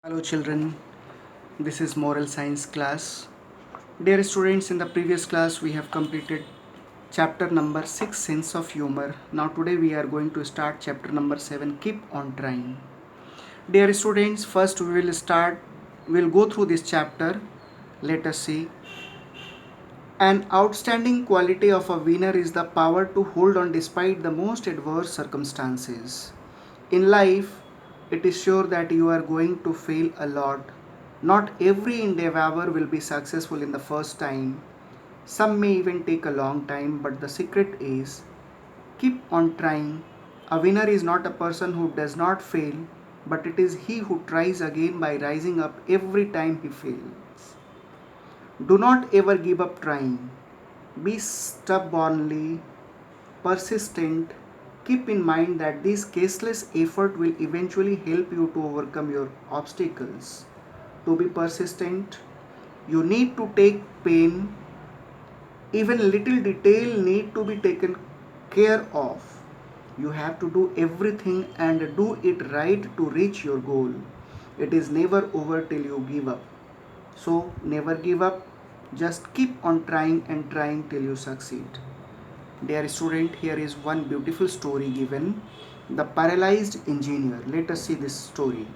Hello children, this is moral science class. Dear students, in the previous class we have completed chapter number 6, sense of humor. Now today we are going to start chapter number 7, keep on trying. Dear students, first we'll go through this chapter. Let us see. An outstanding quality of a winner is the power to hold on despite the most adverse circumstances. In life, it is sure that you are going to fail a lot. Not every endeavor will be successful in the first time. Some may even take a long time, but the secret is keep on trying. A winner is not a person who does not fail, but it is he who tries again by rising up every time he fails. Do not ever give up trying. Be stubbornly persistent. Keep in mind that this caseless effort will eventually help you to overcome your obstacles. To be persistent, you need to take pain. Even little detail need to be taken care of. You have to do everything and do it right to reach your goal. It is never over till you give up. So never give up. Just keep on trying and trying till you succeed. Dear student, here is one beautiful story given. The paralyzed engineer. Let us see this story.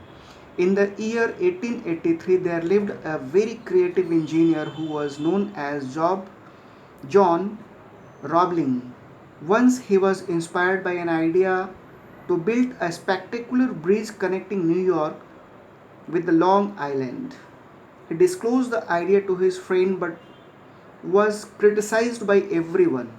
In the year 1883, there lived a very creative engineer who was known as John Roebling. Once he was inspired by an idea to build a spectacular bridge connecting New York with the Long Island. He disclosed the idea to his friend but was criticized by everyone.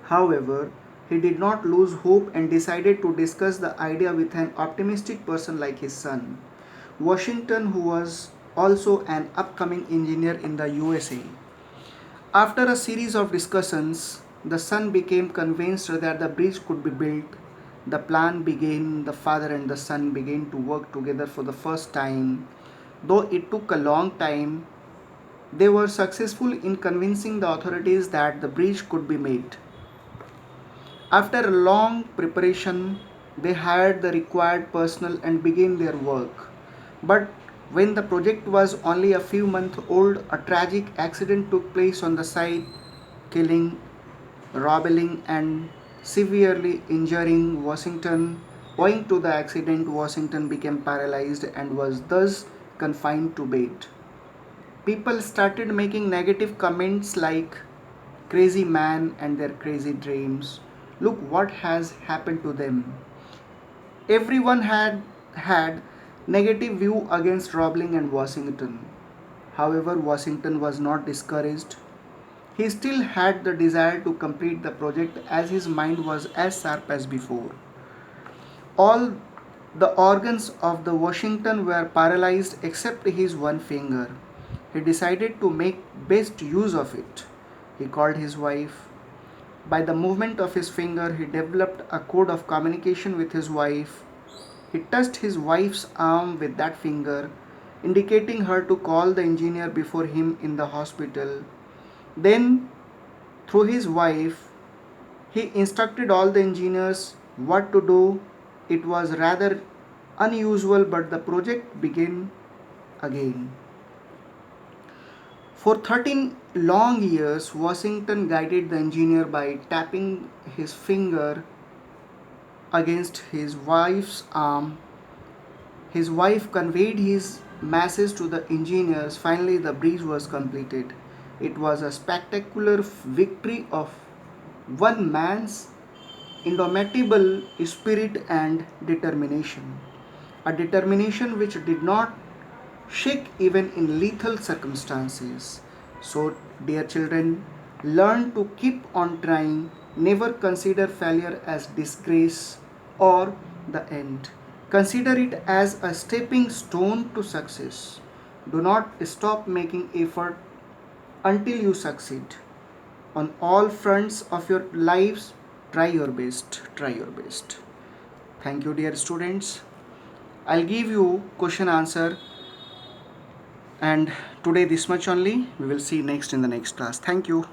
However, he did not lose hope and decided to discuss the idea with an optimistic person like his son, Washington, who was also an upcoming engineer in the USA. After a series of discussions, the son became convinced that the bridge could be built. The plan began, the father and the son began to work together for the first time. Though it took a long time, they were successful in convincing the authorities that the bridge could be made. After a long preparation, they hired the required personnel and began their work. But when the project was only a few months old, a tragic accident took place on the site, killing, robbing, and severely injuring Washington. Owing to the accident, Washington became paralyzed and was thus confined to bed. People started making negative comments like crazy man and their crazy dreams. Look what has happened to them. Everyone had negative view against Roebling and Washington. However, Washington was not discouraged. He still had the desire to complete the project as his mind was as sharp as before. All the organs of the Washington were paralyzed except his one finger. He decided to make best use of it. He called his wife. By the movement of his finger, he developed a code of communication with his wife. He touched his wife's arm with that finger, indicating her to call the engineer before him in the hospital. Then, through his wife, he instructed all the engineers what to do. It was rather unusual, but the project began again. For 13 long years, Washington guided the engineer by tapping his finger against his wife's arm. His wife conveyed his message to the engineers. Finally, the bridge was completed. It was a spectacular victory of one man's indomitable spirit and determination. A determination which did not shake even in lethal circumstances. So, dear children, learn to keep on trying. Never consider failure as disgrace or the end. Consider it as a stepping stone to success. Do not stop making effort until you succeed. On all fronts of your lives, try your best. Try your best. Thank you, dear students. I'll give you question answer, and today this much only. We will see next in the next class. Thank you.